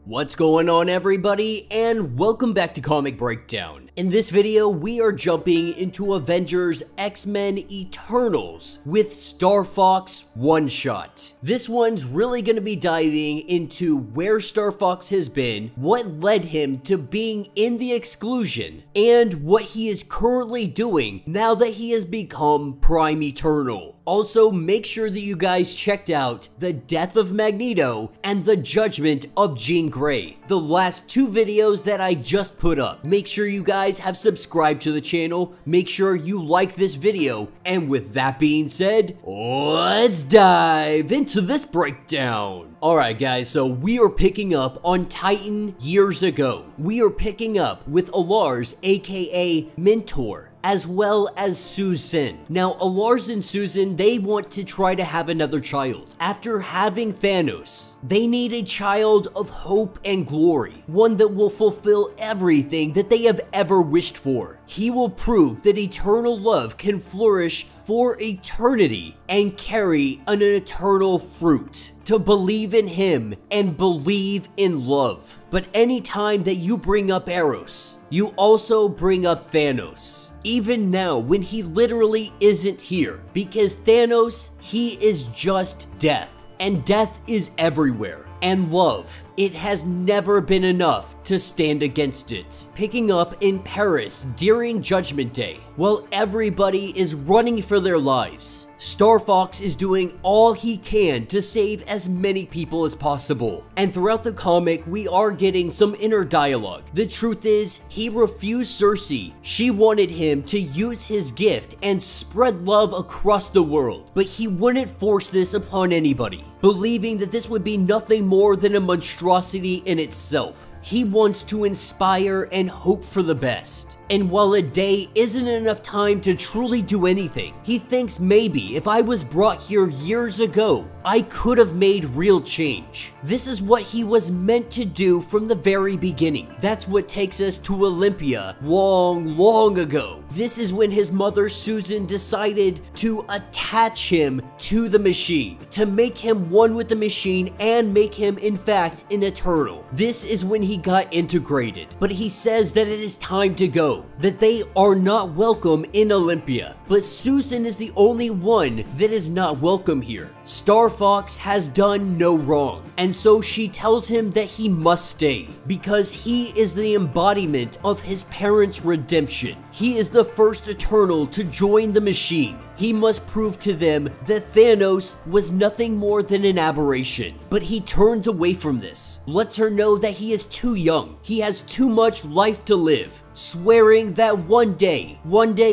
What's going on, everybody, and welcome back to Comic Breakdown. In this video, we are jumping into Avengers X-Men Eternals with Starfox one-shot. This one's really going to be diving into where Starfox has been, what led him to being in the exclusion, and what he is currently doing now that he has become Prime Eternal. Also, make sure that you guys checked out the death of Magneto and the judgment of Jean Grey, the last two videos that I just put up. Make sure you guys have subscribed to the channel, make sure you like this video, and with that being said, let's dive into this breakdown. Alright guys, so we are picking up on Titan years ago. We are picking up with Alars, aka Mentor, as well as Susan. Now, Alars and Susan, they want to try to have another child. After having Thanos, they need a child of hope and glory, one that will fulfill everything that they have ever wished for. He will prove that eternal love can flourish for eternity and carry an eternal fruit. To believe in him and believe in love. But anytime that you bring up Eros, you also bring up Thanos. Even now, when he literally isn't here. Because Thanos, he is just death. And death is everywhere. And love, it has never been enough to stand against it. Picking up in Paris during Judgment Day, while everybody is running for their lives, Starfox is doing all he can to save as many people as possible. And throughout the comic, we are getting some inner dialogue. The truth is, he refused Cersei. She wanted him to use his gift and spread love across the world, but he wouldn't force this upon anybody, believing that this would be nothing more than a monstrosity in itself. He wants to inspire and hope for the best. And while a day isn't enough time to truly do anything, he thinks maybe if I was brought here years ago, I could have made real change. This is what he was meant to do from the very beginning. That's what takes us to Olympia long ago. This is when his mother Susan decided to attach him to the machine, to make him one with the machine and make him in fact an Eternal. This is when he got integrated, but he says that it is time to go, that they are not welcome in Olympia. But Susan is the only one that is not welcome here. Starfox has done no wrong, and so she tells him that he must stay, because he is the embodiment of his parents' redemption. He is the first Eternal to join the machine. He must prove to them that Thanos was nothing more than an aberration. But he turns away from this, lets her know that he is too young, he has too much life to live, swearing that one day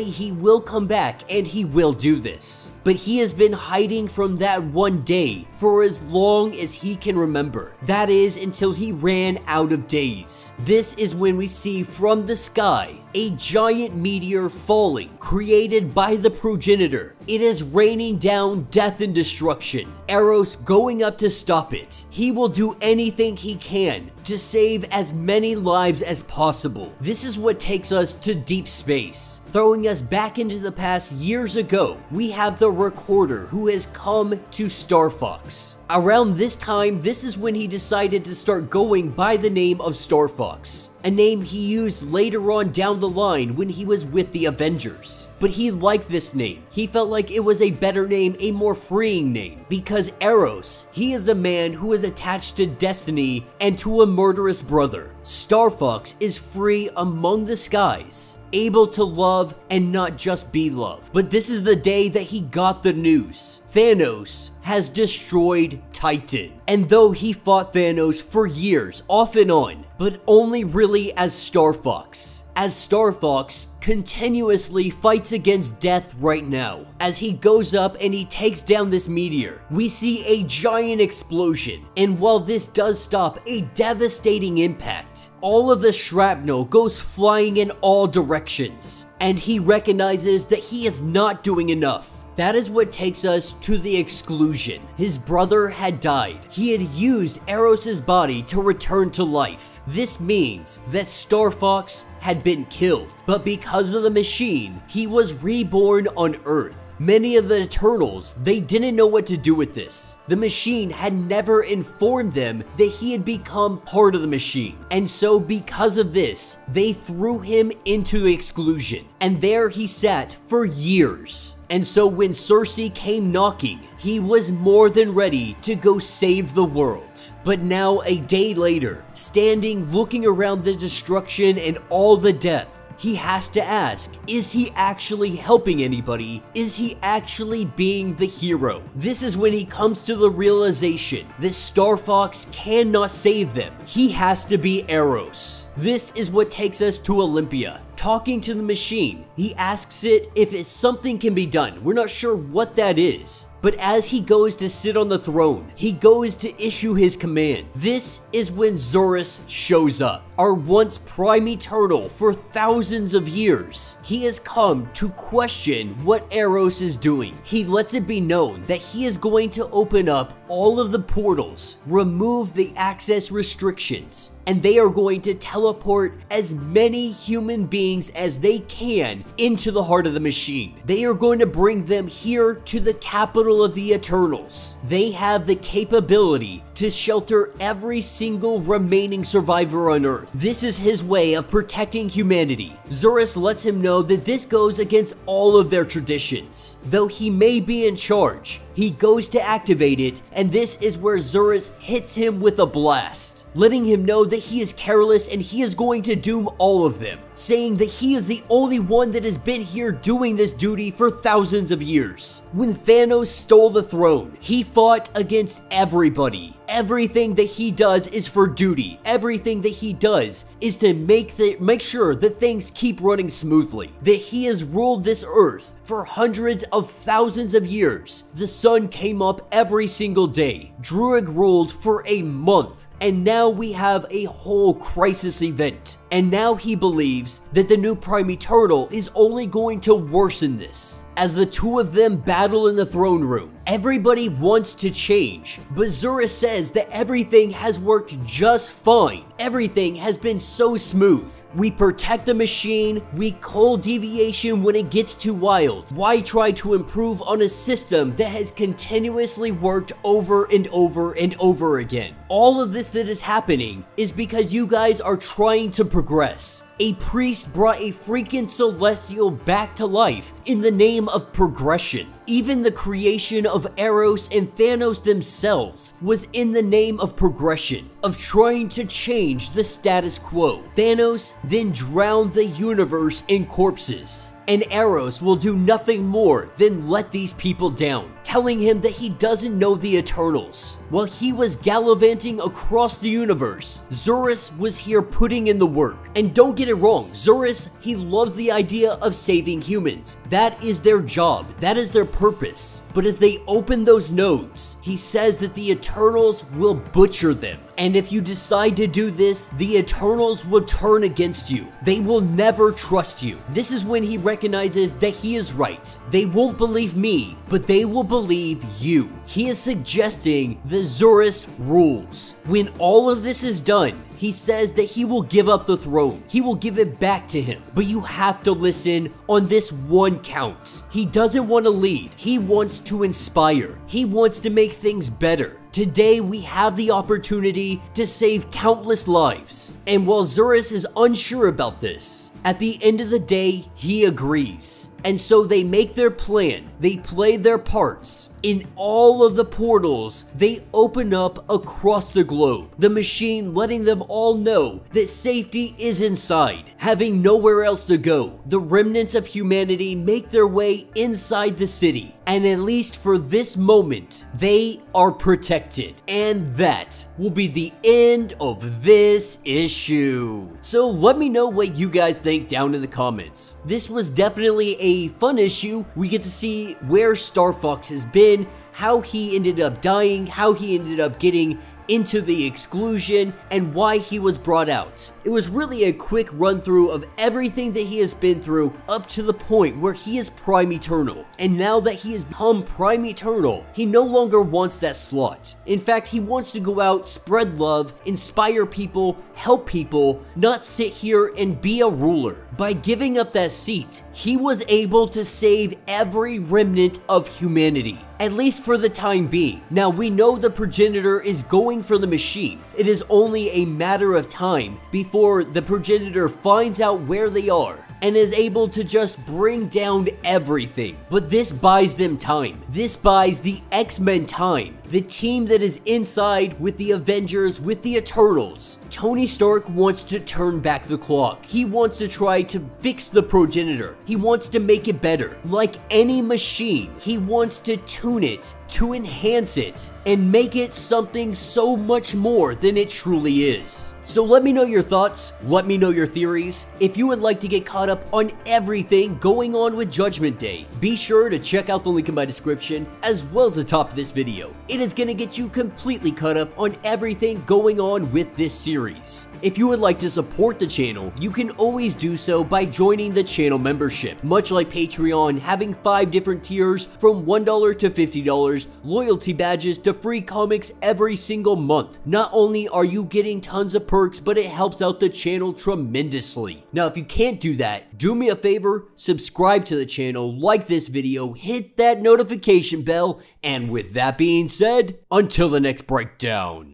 he will come back and he will do this. But he has been hiding from that one day for as long as he can remember. That is until he ran out of days. This is when we see from the sky a giant meteor falling, created by the progenitor. It is raining down death and destruction. Eros going up to stop it. He will do anything he can to save as many lives as possible. This is what takes us to deep space, throwing us back into the past years ago. We have the Recorder who has come to Starfox. Around this time, this is when he decided to start going by the name of Starfox, a name he used later on down the line when he was with the Avengers. But he liked this name. He felt like it was a better name, a more freeing name, because Eros, he is a man who is attached to destiny and to a murderous brother. Starfox is free among the skies, able to love and not just be loved. But this is the day that he got the news. Thanos has destroyed Titan. And though he fought Thanos for years, off and on, but only really as Starfox. As Starfox continuously fights against death right now. As he goes up and he takes down this meteor, we see a giant explosion. And while this does stop a devastating impact, all of the shrapnel goes flying in all directions. And he recognizes that he is not doing enough. That is what takes us to the exclusion. His brother had died. He had used Eros' body to return to life. This means that Starfox had been killed, but because of the machine, he was reborn on Earth. Many of the Eternals, they didn't know what to do with this. The machine had never informed them that he had become part of the machine. And so because of this, they threw him into exclusion. And there he sat for years. And so when Cersei came knocking, he was more than ready to go save the world. But now a day later, standing looking around the destruction and all the death, he has to ask, is he actually helping anybody? Is he actually being the hero? This is when he comes to the realization that Starfox cannot save them. He has to be Eros. This is what takes us to Olympia. Talking to the machine, he asks it if something can be done. We're not sure what that is. But as he goes to sit on the throne, he goes to issue his command. This is when Zurus shows up, our once Prime Eternal for thousands of years. He has come to question what Eros is doing. He lets it be known that he is going to open up all of the portals, remove the access restrictions, and they are going to teleport as many human beings as they can into the heart of the machine. They are going to bring them here to the capital of the Eternals. They have the capability to shelter every single remaining survivor on Earth. This is his way of protecting humanity. Zurus lets him know that this goes against all of their traditions. Though he may be in charge, he goes to activate it, and this is where Zurus hits him with a blast, letting him know that he is careless and he is going to doom all of them, saying that he is the only one that has been here doing this duty for thousands of years. When Thanos stole the throne, he fought against everybody. Everything that he does is for duty. Everything that he does is to make sure that things keep running smoothly. That he has ruled this earth for hundreds of thousands of years. The sun came up every single day. Druid ruled for a month. And now we have a whole crisis event. And now he believes that the new Prime Eternal is only going to worsen this. As the two of them battle in the throne room, everybody wants to change, but Zurus says that everything has worked just fine. Everything has been so smooth. We protect the machine, we call deviation when it gets too wild. Why try to improve on a system that has continuously worked over and over and over again? All of this that is happening is because you guys are trying to progress. A priest brought a freaking celestial back to life in the name of progression. Even the creation of Eros and Thanos themselves was in the name of progression, of trying to change the status quo. Thanos then drowned the universe in corpses, and Eros will do nothing more than let these people down, telling him that he doesn't know the Eternals. While he was gallivanting across the universe, Zurus was here putting in the work. And don't get it wrong, Zurus, he loves the idea of saving humans. That is their job, that is their purpose. But if they open those nodes, he says that the Eternals will butcher them. And if you decide to do this, the Eternals will turn against you. They will never trust you. This is when he recognizes that he is right. They won't believe me, but they will believe you. He is suggesting the Zurus rules. When all of this is done, he says that he will give up the throne. He will give it back to him. But you have to listen on this one count. He doesn't want to lead. He wants to inspire. He wants to make things better. Today, we have the opportunity to save countless lives. And while Zurus is unsure about this, at the end of the day, he agrees. And so they make their plan. They play their parts. In all of the portals, they open up across the globe. The machine letting them all know that safety is inside, having nowhere else to go. The remnants of humanity make their way inside the city. And at least for this moment, they are protected. And that will be the end of this issue. So let me know what you guys think down in the comments. This was definitely a fun issue. We get to see where Starfox has been, how he ended up dying, how he ended up getting into the exclusion, and why he was brought out. It was really a quick run through of everything that he has been through up to the point where he is Prime Eternal. And now that he has become Prime Eternal, he no longer wants that slot. In fact, he wants to go out, spread love, inspire people, help people, not sit here and be a ruler. By giving up that seat, he was able to save every remnant of humanity, at least for the time being. Now, we know the progenitor is going for the machine. It is only a matter of time before the progenitor finds out where they are and is able to just bring down everything. But this buys them time. This buys the X-Men time. The team that is inside with the Avengers, with the Eternals. Tony Stark wants to turn back the clock. He wants to try to fix the progenitor. He wants to make it better. Like any machine, he wants to tune it, to enhance it, and make it something so much more than it truly is. So let me know your thoughts, let me know your theories. If you would like to get caught up on everything going on with Judgment Day, be sure to check out the link in my description as well as the top of this video. It is going to get you completely caught up on everything going on with this series. If you would like to support the channel, you can always do so by joining the channel membership. Much like Patreon, having 5 different tiers from $1 to $50, loyalty badges to free comics every single month. Not only are you getting tons of perks, but it helps out the channel tremendously. Now, if you can't do that, do me a favor, subscribe to the channel, like this video, hit that notification bell, and with that being said, until the next breakdown.